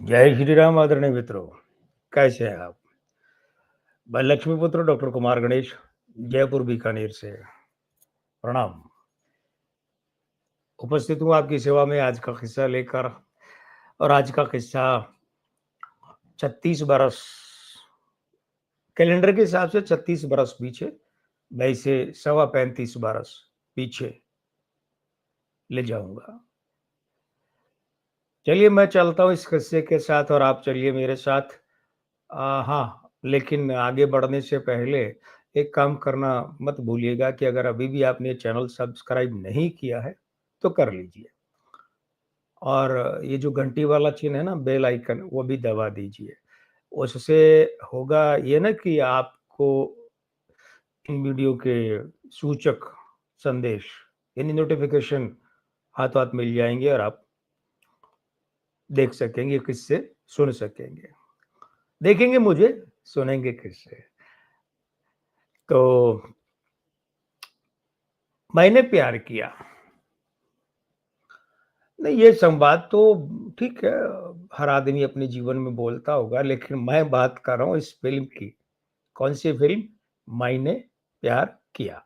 जय श्री राम आदरणीय मित्रों, कैसे हैं आप? मैं लक्ष्मीपुत्र डॉक्टर कुमार गणेश, जयपुर बीकानेर से प्रणाम। उपस्थित हूँ आपकी सेवा में आज का किस्सा लेकर। और आज का किस्सा 36 बरस कैलेंडर के हिसाब से 36 बरस पीछे, मैं इसे सवा 35 बरस पीछे ले जाऊंगा। चलिए मैं चलता हूँ इस किस्से के साथ और आप चलिए मेरे साथ। हाँ, लेकिन आगे बढ़ने से पहले एक काम करना मत भूलिएगा कि अगर अभी भी आपने चैनल सब्सक्राइब नहीं किया है, तो कर लीजिए। और ये जो घंटी वाला चिन्ह है ना, बेल आइकन, वो भी दबा दीजिए। उससे होगा ये ना कि आपको इन वीडियो के सूचक संदेश यानी नोटिफ़िकेशन हाथों-हाथ मिल जाएँगे और आप देख सकेंगे, किससे सुन सकेंगे। देखेंगे मुझे, सुनेंगे किससे। तो मैंने प्यार किया। नहीं, ये संवाद तो ठीक है, हर आदमी अपने जीवन में बोलता होगा, लेकिन मैं बात कर रहा हूँ इस फ़िल्म की। कौन-सी फ़िल्म? मैंने प्यार किया।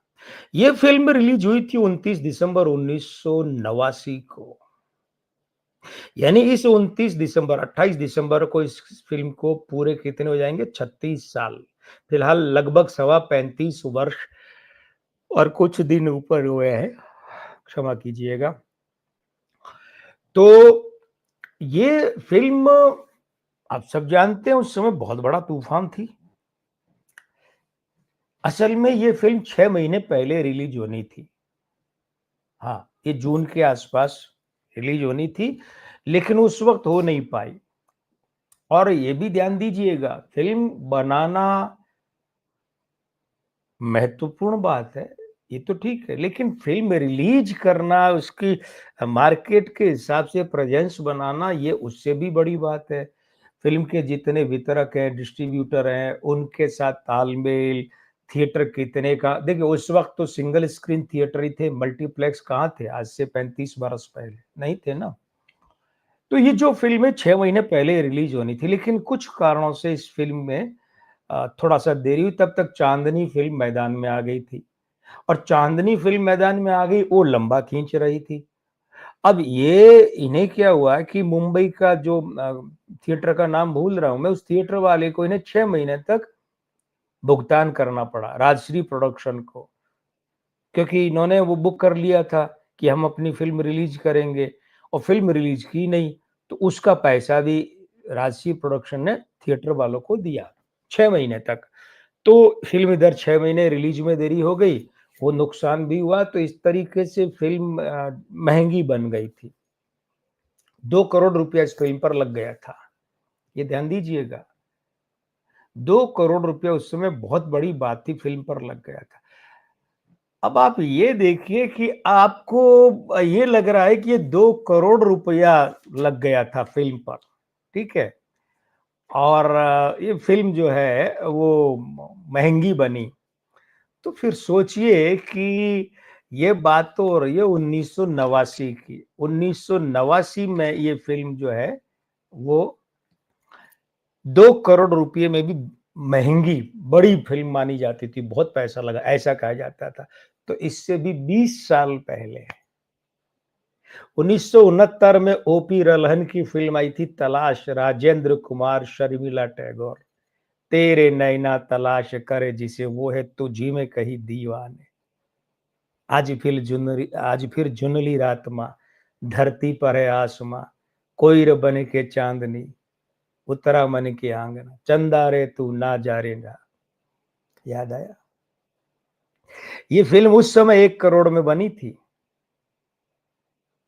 ये फ़िल्म रिलीज़ हुई थी 29 दिसंबर 1989 को। यानी इस 29 दिसंबर 28 दिसंबर को इस फ़िल्म को पूरे कितने हो जाएँगे? 36 साल। फिलहाल लगभग सवा 35 वर्ष और कुछ दिन ऊपर हुए हैं, क्षमा कीजिएगा। तो ये फ़िल्म आप सब जानते हैं उस समय बहुत बड़ा तूफ़ान थी। असल में ये फ़िल्म 6 महीने पहले रिलीज़ होनी थी। हाँ, ये जून के आस-पास रिलीज़ होनी थी, लेकिन उस वक़्त हो नहीं पाई। और ये भी ध्यान दीजिएगा, फ़िल्म बनाना महत्वपूर्ण बात है, ये तो ठीक है, लेकिन फ़िल्म रिलीज़ करना, उसकी मार्केट के हिसाब से प्रेज़ेंस बनाना, ये उससे भी बड़ी बात है। फ़िल्म के जितने वितरक हैं, डिस्ट्रीब्यूटर हैं, उनके साथ तालमेल, थिएटर कितने का देखिए उस वक़्त तो सिंगल स्क्रीन थिएटर ही थे, मल्टीप्लेक्स कहाँ थे, आज से 35 बरस पहले, नहीं थे ना। तो ये जो फ़िल्म है 6 महीने पहले रिलीज़ होनी थी, लेकिन कुछ कारणों से इस फ़िल्म में थोड़ा-सा देरी हुई, तब तक चाँदनी फ़िल्म मैदान में आ गई थी। और चाँदनी फ़िल्म मैदान में आ गई, वो लंबा खींच रही थी। अब ये इन्हें क्या हुआ कि मुंबई का जो थिएटर का नाम भूल रहा हूँ मैं, उस थिएटर वाले को इन्हें 6 महीने तक भुगतान करना पड़ा, राजश्री प्रोडक्शन को। क्योंकि इन्होंने वो बुक कर लिया था कि हम अपनी फ़िल्म रिलीज़ करेंगे और फ़िल्म रिलीज़ की नहीं, तो उसका पैसा भी राजश्री प्रोडक्शन ने थिएटर वालों को दिया, 6 महीने तक। तो फ़िल्म इधर 6 महीने रिलीज़ में देरी हो गई, वो नुकसान भी हुआ, तो इस तरीके से फ़िल्म महँगी बन गई थी। 2 करोड़ रुपया इस फ़िल्म पर लग गया था, ये ध्यान दीजिएगा। 2 करोड़ रुपया उस समय बहुत बड़ी बात थी, फ़िल्म पर लग गया था। अब आप ये देखिए कि आपको ये लग रहा है कि ये 2 करोड़ रुपया लग गया था फ़िल्म पर, ठीक है? और ये फ़िल्म जो है वो महँगी बनी। तो फिर सोचिए कि ये बात तो हो रही है 1989 की। 1989 में ये फ़िल्म जो है वो 2 करोड़ रुपए में भी महँगी, बड़ी फ़िल्म मानी जाती थी, बहुत पैसा लगा, ऐसा कहा जाता था। तो इससे भी 20 साल पहले 1969 में ओपी रल्हन की फ़िल्म आई थी तलाश, राजेंद्र कुमार, शर्मिला टैगोर। तेरे नैना तलाश करे जिसे वो है तुझी में कहीं दीवाने। आज फिर जुनली रात माँ, धरती पर है आसमां, कोई र बन के चांदनी, उतरा मन के आंगन, चंदा रे तू ना जा रे ना। याद आया? ये फ़िल्म उस समय 1 करोड़ में बनी थी,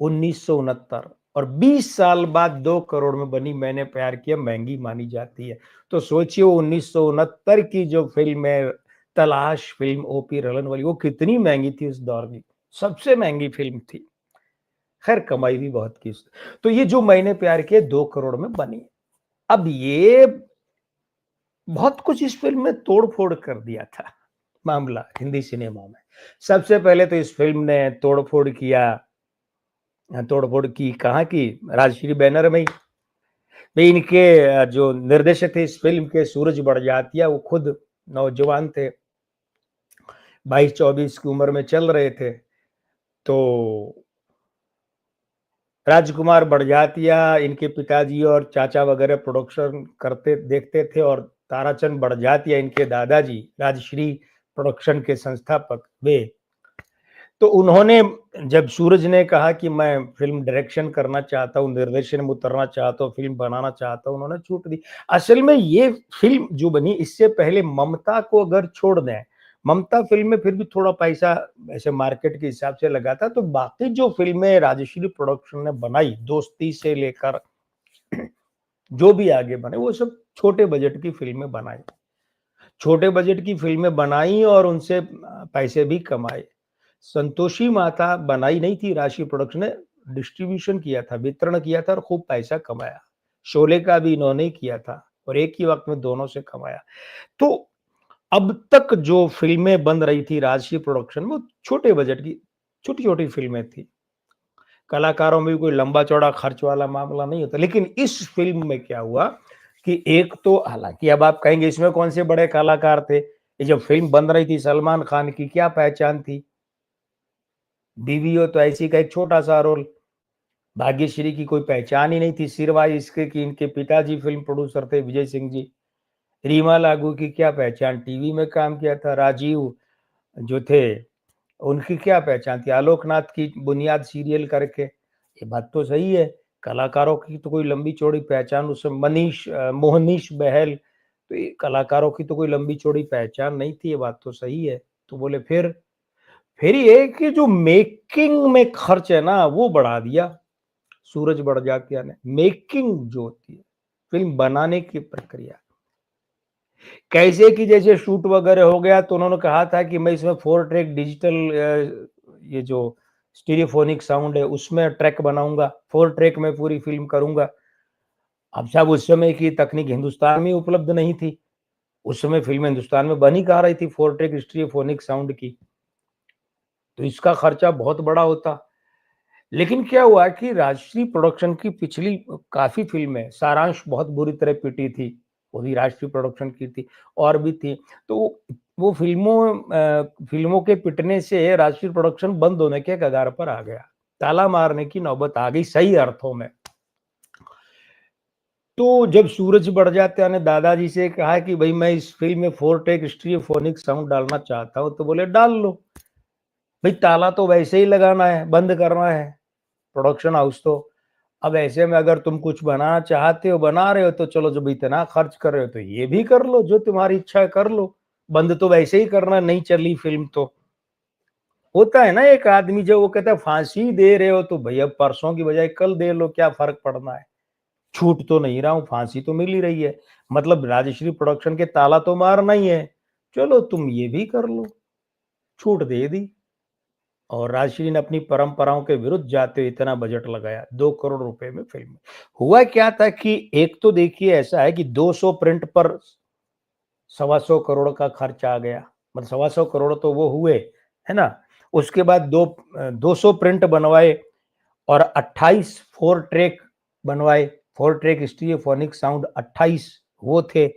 1969, और 20 साल बाद 2 करोड़ में बनी मैंने प्यार किया, महँगी मानी जाती है। तो सोचिए 1969 की जो फ़िल्म है, तलाश फ़िल्म ओपी रलन वाली, वो कितनी महँगी थी उस दौर में, सबसे महँगी फ़िल्म थी। खैर कमाई भी बहुत की उसने। तो ये जो मैंने प्यार किया 2 करोड़ में बनी। अब ये बहुत कुछ इस फ़िल्म में तोड़-फोड़ कर दिया था, मामला हिंदी सिनेमा में। सबसे पहले तो इस फ़िल्म ने तोड़-फोड़ किया, तोड़-फोड़ की कहाँ की? राजश्री बैनर में ही। भाई इनके जो निर्देशक थे इस फ़िल्म के सूरज बड़जात्या वो खुद नौजवान थे, 22-24 की उम्र में चल रहे थे। तो राजकुमार बड़जात्या इनके पिताजी और चाचा वगैरह प्रोडक्शन करते देखते थे और ताराचंद बड़जात्या इनके दादाजी राजश्री प्रोडक्शन के संस्थापक वे। तो उन्होंने जब सूरज ने कहा कि मैं फ़िल्म डायरेक्शन करना चाहता हूँ, निर्देशन में उतरना चाहता हूँ, फ़िल्म बनाना चाहता हूँ, उन्होंने छूट दी। असल में ये फ़िल्म जो बनी इससे पहले ममता को अगर छोड़ दें, ममता फ़िल्म में फिर भी थोड़ा पैसा ऐसे मार्केट के हिसाब से लगा था, तो बाकी जो फ़िल्में राजश्री प्रोडक्शन ने बनाई, दोस्ती से लेकर जो भी आगे बने, वो सब छोटे बजट की फ़िल्में बनाई। छोटे बजट की फ़िल्में बनाई और उनसे पैसे भी कमाए। संतोषी माता बनाई नहीं थी, राशि प्रोडक्शन ने डिस्ट्रीब्यूशन किया था, वितरण किया था और खूब पैसा कमाया। शोले का भी इन्होंने ही किया था और एक ही वक़्त में दोनों से कमाया। तो अब तक जो फ़िल्में बन रही थी राजश्री प्रोडक्शन में, वो छोटे बजट की छोटी-छोटी फ़िल्में थी। कलाकारों में भी कोई लंबा-चौड़ा खर्च वाला मामला नहीं होता। लेकिन इस फ़िल्म में क्या हुआ कि एक तो हालाँकि अब आप कहेंगे इसमें कौन से बड़े कलाकार थे? ये जब फ़िल्म बन रही थी सलमान खान की क्या पहचान थी? बीवी हो तो ऐसी का एक छोटा-सा रोल। भाग्यश्री की कोई पहचान ही नहीं थी, सिवाय इसके कि इनके पिताजी फ़िल्म प्रोड्यूसर थे विजय सिंह जी। रीमा लागू की क्या पहचान? टीवी में काम किया था। राजीव जो थे उनकी क्या पहचान थी? आलोकनाथ की बुनियाद सीरियल करके, ये बात तो सही है। कलाकारों की तो कोई लंबी-चौड़ी पहचान उस समय मोहनीश बहल, तो ये कलाकारों की तो कोई लंबी-चौड़ी पहचान नहीं थी, ये बात तो सही है। तो बोले फिर ये कि जो मेकिंग में खर्च है ना, वो बढ़ा दिया सूरज बड़जात्या ने। मेकिंग जो होती है, फ़िल्म बनाने की प्रक्रिया। कैसे कि जैसे शूट वगैरह हो गया तो उन्होंने कहा था कि मैं इसमें 4 ट्रैक डिजिटल ये जो स्टीरियोफोनिक साउंड है उसमें ट्रैक बनाऊँगा, 4 ट्रैक में पूरी फ़िल्म करूँगा। अब साहब उस समय की तकनीक हिंदुस्तान में उपलब्ध नहीं थी। उस समय फ़िल्में हिंदुस्तान में बन ही कहाँ रही थी 4 ट्रैक स्टीरियोफोनिक साउंड की। तो इसका खर्चा बहुत बड़ा होता। लेकिन क्या हुआ कि राजश्री प्रोडक्शन की पिछली काफ़ी फ़िल्में सारांश बहुत बुरी तरह पिटी थी, वो भी राजश्री प्रोडक्शन की थी और भी थी। तो वो फ़िल्मों के पिटने से राजश्री प्रोडक्शन बंद होने के कगार पर आ गया। ताला मारने की नौबत आ गई सही अर्थों में। तो जब सूरज बड़जात्या ने दादाजी से कहा कि भई मैं इस फ़िल्म में 4 टेक स्टीरियोफोनिक साउंड डालना चाहता हूँ, तो बोले डाल लो। भई ताला तो वैसे ही लगाना है, बंद करना है, प्रोडक्शन हाउस तो। अब ऐसे में अगर तुम कुछ बनाना चाहते हो, बना रहे हो तो चलो जब इतना खर्च कर रहे हो तो ये भी कर लो, जो तुम्हारी इच्छा है कर लो। बंद तो वैसे ही करना, नहीं चली फ़िल्म तो। होता है ना एक आदमी जब वो कहता है फांसी दे रहे हो तो भैया परसों की बजाय कल दे लो, क्या फ़र्क पड़ना है? छूट तो नहीं रहा हूँ, फांसी तो मिल ही रही है। मतलब राजश्री प्रोडक्शन के ताला तो मारना ही है। चलो तुम ये भी कर लो, छूट दे दी। और राजश्री ने अपनी परंपराओं के विरुद्ध जाते हुए इतना बजट लगाया, 2 करोड़ रुपए में फ़िल्म। हुआ क्या था कि एक तो देखिए ऐसा है कि 200 प्रिंट पर सवा सौ करोड़ का खर्च आ गया। मतलब सवा सौ करोड़ तो वो हुए, है ना? उसके बाद 200 प्रिंट बनवाए और 28 4 ट्रैक बनवाए। 4 ट्रैक स्टीरियोफोनिक साउंड 28 वो थे।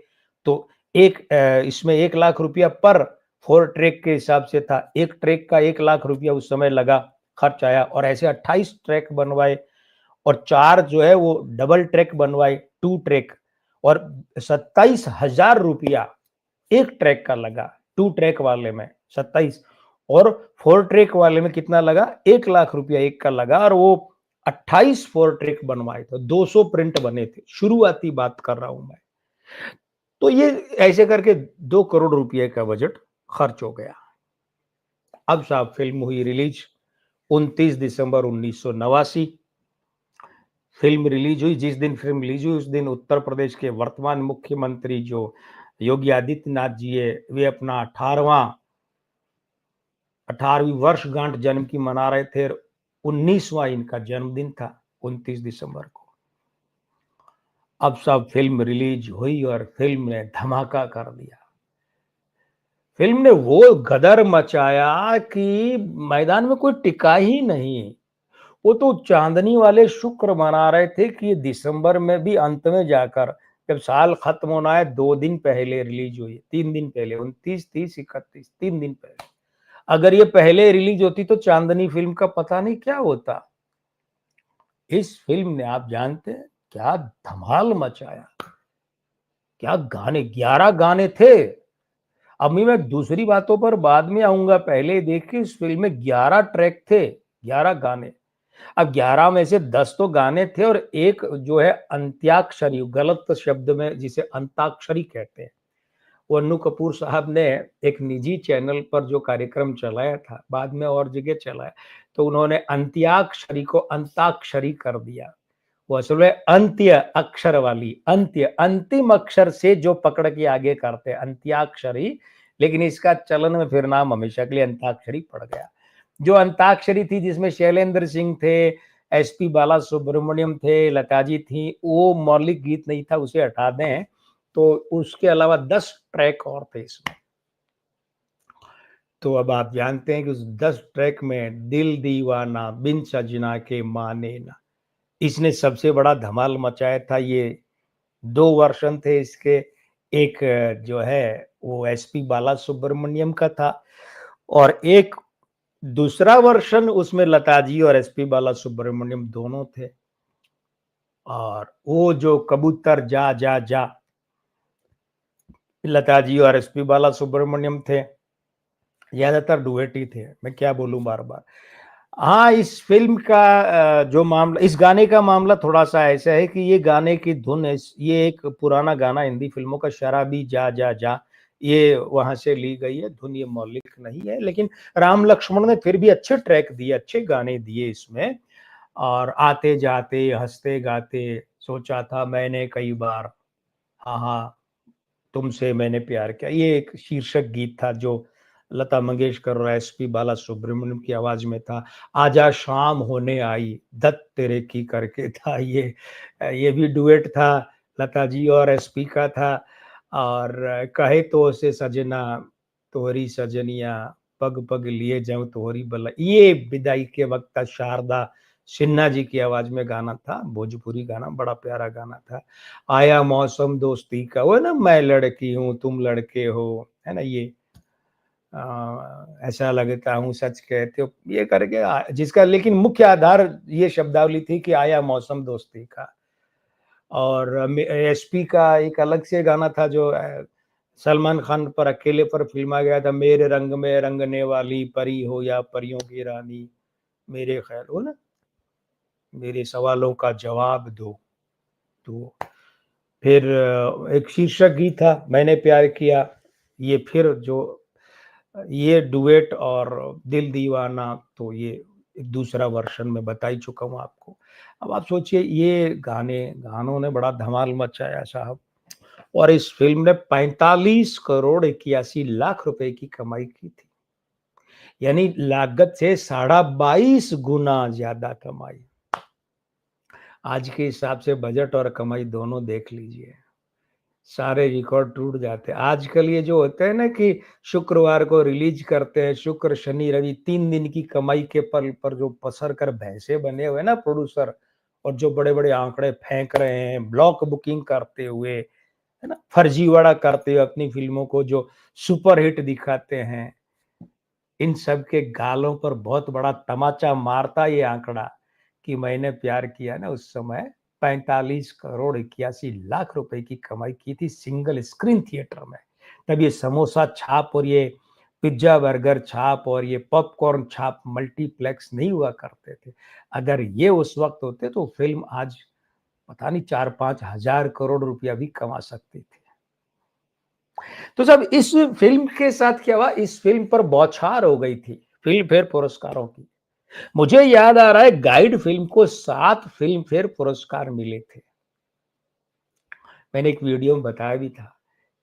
तो इसमें 1 लाख रुपया पर 4 ट्रैक के हिसाब से था। 1 ट्रैक का 1 लाख रुपया उस समय लगा, खर्च आया और ऐसे 28 ट्रैक बनवाए और 4 जो है वो डबल ट्रैक बनवाए, 2 ट्रैक और 27,000 रुपया 1 ट्रैक का लगा, 2 ट्रैक वाले में 27 और 4 ट्रैक वाले में कितना लगा? 1 लाख रुपया एक का लगा और वो 28 4 ट्रैक बनवाए थे, 200 प्रिंट बने थे। शुरुआती बात कर रहा हूँ मैं। तो ये ऐसे करके 2 करोड़ रुपए का बजट खर्च हो गया। अब साहब फ़िल्म हुई रिलीज़ 29 दिसंबर 1989। फ़िल्म रिलीज़ हुई, जिस दिन फ़िल्म रिलीज़ हुई उस दिन उत्तर प्रदेश के वर्तमान मुख्यमंत्री जो योगी आदित्यनाथ जी है, वे अपना 18वीं वर्षगांठ जन्म की मना रहे थे। 19वां इनका जन्मदिन था 29 दिसंबर को। अब सब फ़िल्म रिलीज़ हुई और फ़िल्म ने धमाका कर दिया। फ़िल्म ने वो गदर मचाया कि मैदान में कोई टिका ही नहीं। वो तो चांदनी वाले शुक्र मना रहे थे कि ये दिसंबर में भी अंत में जाकर, जब साल खत्म होना है 2 दिन पहले रिलीज हुई है, 3 दिन पहले, 29, 30, 31, 3 दिन पहले। अगर ये पहले रिलीज होती तो चांदनी फिल्म का पता नहीं क्या होता। इस फिल्म ने, आप जानते हैं, क्या धमाल मचाया। क्या गाने, 11 गाने थे। अभी मैं दूसरी बातों पर बाद में आऊंगा, पहले देखिए इस फिल्म में 11 ट्रैक थे, 11 गाने। अब 11 में से 10 तो गाने थे और एक जो है अंत्याक्षरी, गलत शब्द में जिसे अंताक्षरी कहते हैं, वो अन्नू कपूर साहब ने एक निजी चैनल पर जो कार्यक्रम चलाया था, बाद में और जगह चलाया, तो उन्होंने अंत्याक्षरी को अंताक्षरी कर दिया। वो असल में अंत्य अक्षर वाली, अंत्य अंतिम अक्षर से जो पकड़ के आगे करते हैं अंत्याक्षरी, लेकिन इसका चलन में फिर नाम हमेशा के लिए अंताक्षरी पड़ गया। जो अंताक्षरी थी जिसमें शैलेंद्र सिंह थे, एसपी बाला सुब्रमण्यम थे, लता जी थी, वो मौलिक गीत नहीं था, उसे हटा दें तो उसके अलावा 10 ट्रैक और थे इसमें। तो अब आप जानते हैं कि उस 10 ट्रैक में दिल दीवाना, बिन सजना के माने ना, इसने सबसे बड़ा धमाल मचाया था। ये 2 वर्ज़न थे इसके, एक जो है वो एसपी बाला सुब्रमण्यम का था और एक दूसरा वर्ज़न, उसमें लता जी और एसपी बाला सुब्रमण्यम दोनों थे। और वो जो कबूतर जा जा जा, लता जी और एसपी बाला सुब्रमण्यम थे, ज़्यादातर डुएट ही थे, मैं क्या बोलूँ बार-बार। हाँ, इस फ़िल्म का जो मामला, इस गाने का मामला थोड़ा-सा ऐसा है कि ये गाने की धुन है, ये एक पुराना गाना हिंदी फ़िल्मों का, शराबी जा जा जा, ये वहाँ से ली गई है, धुन ये मौलिक नहीं है, लेकिन राम लक्ष्मण ने फिर भी अच्छे ट्रैक दिए, अच्छे गाने दिए इसमें। और आते-जाते, हँसते-गाते, सोचा था मैंने कई बार, हाँ, हाँ, तुमसे मैंने प्यार किया, ये एक शीर्षक गीत था जो लता मंगेशकर और एसपी बालासुब्रमण्यम की आवाज में था। आजा शाम होने आई, दत्त तेरे की करके था ये। ये भी डुएट था, लता जी और एसपी का था। और कहे तो से सजना, तोहरी सजनिया, पग पग लिए जाऊं तोहरी बला, ये विदाई के वक्त था, शारदा सिन्हा जी की आवाज में गाना था, भोजपुरी गाना, बड़ा प्यारा गाना था। आया मौसम दोस्ती का, वो ना, मैं लड़की हूँ तुम लड़के हो, है ना ये, ऐसा लगता हूँ सच कहते हो, ये करके जिसका लेकिन मुख्य आधार ये शब्दावली थी कि आया मौसम दोस्ती का। और एसपी का एक अलग से गाना था जो सलमान खान पर अकेले पर फिल्मा गया था, मेरे रंग में रंगने वाली परी हो या परियों की रानी, मेरे खैर हो ना, मेरे सवालों का जवाब दो। तो फिर एक शीर्षक गीत था, मैंने प्यार किया, ये फिर जो ये डुएट और दिल दीवाना, तो ये एक दूसरा वर्ज़न मैं बता ही चुका हूँ आपको। अब आप सोचिए, ये गानों ने बड़ा धमाल मचाया साहब, और इस फ़िल्म ने 45 करोड़ 81 लाख रुपए की कमाई की थी। यानी लागत से साढ़ा 22 गुना ज़्यादा कमाई। आज के हिसाब से बजट और कमाई दोनों देख लीजिए। सारे रिकॉर्ड टूट जाते हैं। आजकल ये जो होता है ना कि शुक्रवार को रिलीज़ करते हैं, शुक्र, शनि, रवि 3 दिन की कमाई के पल पर जो पसर कर भैंसे बने हुए हैं ना प्रोड्यूसर, और जो बड़े-बड़े आंकड़े फेंक रहे हैं, ब्लॉक बुकिंग करते हुए, है ना? फर्जीवाड़ा करते हुए अपनी फ़िल्मों को जो सुपर हिट दिखाते हैं, इन सब के गालों पर बहुत बड़ा तमाचा मारता ये आंकड़ा कि मैंने प्यार किया ना, उस समय 45 करोड़ 81 लाख रुपए की कमाई की थी सिंगल स्क्रीन थिएटर में। तब ये समोसा छाप और ये पिज्जा बर्गर छाप और ये पॉपकॉर्न छाप मल्टीप्लेक्स नहीं हुआ करते थे। अगर ये उस वक्त होते तो फिल्म आज पता नहीं 4-5 हजार करोड़ रुपया भी कमा सकती थी। तो साहब, इस फ़िल्म के साथ क्या हुआ, इस फ़िल्म पर बौछार हो गई थी फ़िल्म फेयर पुरस्कारों की। मुझे याद आ रहा है, गाइड फ़िल्म को 7 फ़िल्म फेयर पुरस्कार मिले थे। मैंने एक वीडियो में बताया भी था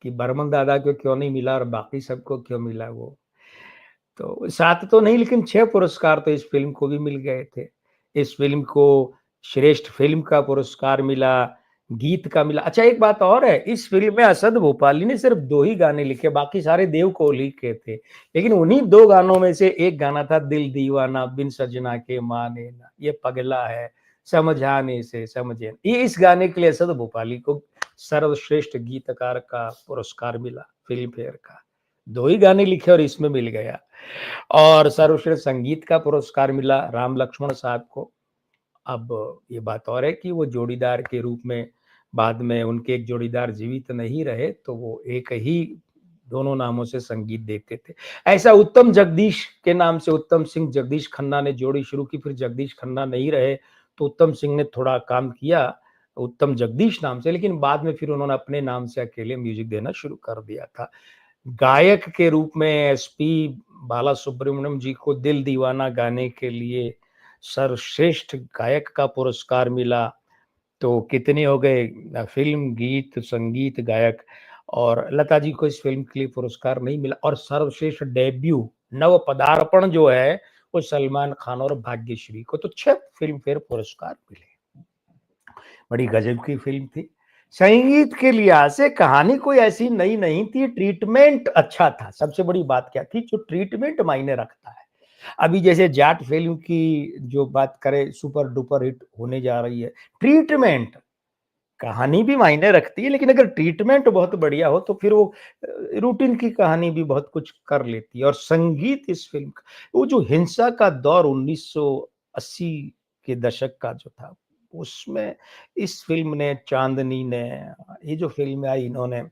कि बर्मन दादा को क्यों नहीं मिला और बाकी सबको क्यों मिला वो। तो 7 तो नहीं, लेकिन 6 पुरस्कार तो इस फ़िल्म को भी मिल गए थे। इस फ़िल्म को श्रेष्ठ फ़िल्म का पुरस्कार मिला, गीत का मिला। अच्छा एक बात और है, इस फ़िल्म में असद भोपाली ने सिर्फ़ 2 ही गाने लिखे, बाकी सारे देव कोहली के थे। लेकिन उन्हीं 2 गानों में से एक गाना था दिल दीवाना बिन सजना के माने ना, ये पगला है, समझाने से समझे ना। ये इस गाने के लिए असद भोपाली को सर्वश्रेष्ठ गीतकार का पुरस्कार मिला फ़िल्म फेयर का। 2 ही गाने लिखे और इसमें मिल गया। और सर्वश्रेष्ठ संगीत का पुरस्कार मिला राम लक्ष्मण साहब को। अब ये बात और है कि वो जोड़ीदार के रूप में बाद में उनके एक जोड़ीदार जीवित नहीं रहे, तो वो एक ही दोनों नामों से संगीत देते थे। ऐसा उत्तम जगदीश के नाम से उत्तम सिंह जगदीश खन्ना ने जोड़ी शुरू की, फिर जगदीश खन्ना नहीं रहे, तो उत्तम सिंह ने थोड़ा काम किया उत्तम जगदीश नाम से, लेकिन बाद में फिर उन्होंने अपने नाम से अकेले म्यूज़िक देना शुरू कर दिया था। गायक के रूप में एसपी बालासुब्रमण्यम जी को दिल दीवाना गाने के लिए सर्वश्रेष्ठ गायक का पुरस्कार मिला। तो कितने हो गए फ़िल्म, गीत, संगीत, गायक और लता जी को इस फ़िल्म के लिए पुरस्कार नहीं मिला और सर्वश्रेष्ठ डेब्यू, नव पदार्पण जो है, वो सलमान खान और भाग्यश्री को, तो 6 फ़िल्म फेयर पुरस्कार मिले। बड़ी गज़ब की फ़िल्म थी। संगीत के लिहाज़ से कहानी कोई ऐसी नई नहीं थी, ट्रीटमेंट अच्छा था। सबसे बड़ी बात क्या थी, जो ट्रीटमेंट मायने रखता है। अभी जैसे जाट फ़िल्म की जो बात करें सुपर डुपर हिट होने जा रही है, ट्रीटमेंट कहानी भी मायने रखती है, लेकिन अगर ट्रीटमेंट बहुत बढ़िया हो तो फिर वो रूटीन की कहानी भी बहुत कुछ कर लेती है और संगीत इस फ़िल्म का वो जो हिंसा का दौर 1980 के दशक का जो था, उसमें इस फ़िल्म ने, चाँदनी ने, ये जो फ़िल्में आई इन्होंने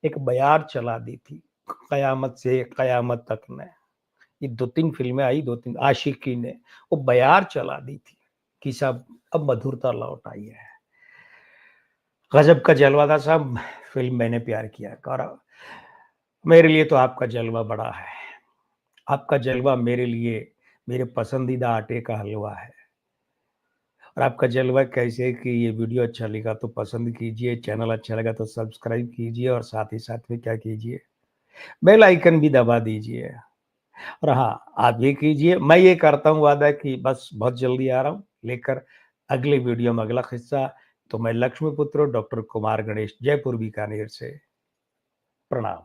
एक बयार चला दी थी, कयामत से कयामत तक ने। ये 2-3 फ़िल्में आई, 2-3 आशिकी ने, वो बयार चला दी थी कि साहब अब मधुरता लौट आई है। गज़ब का जलवा था साहब, फ़िल्म मैंने प्यार किया और मेरे लिए तो आपका जलवा बड़ा है। आपका जलवा मेरे लिए मेरे पसंदीदा आटे का हलवा है और आपका जलवा कैसे कि ये वीडियो अच्छा लगा तो पसंद कीजिए, चैनल अच्छा लगा तो सब्सक्राइब कीजिए और साथ ही साथ में क्या कीजिए, बेल आइकन भी दबा दीजिए और हाँ, आप ये कीजिए, मैं ये करता हूँ वादा कि बस बहुत जल्दी आ रहा हूँ लेकर अगले वीडियो में अगला किस्सा, तो मैं लक्ष्मीपुत्र डॉक्टर कुमार गणेश, जयपुर बीकानेर से प्रणाम।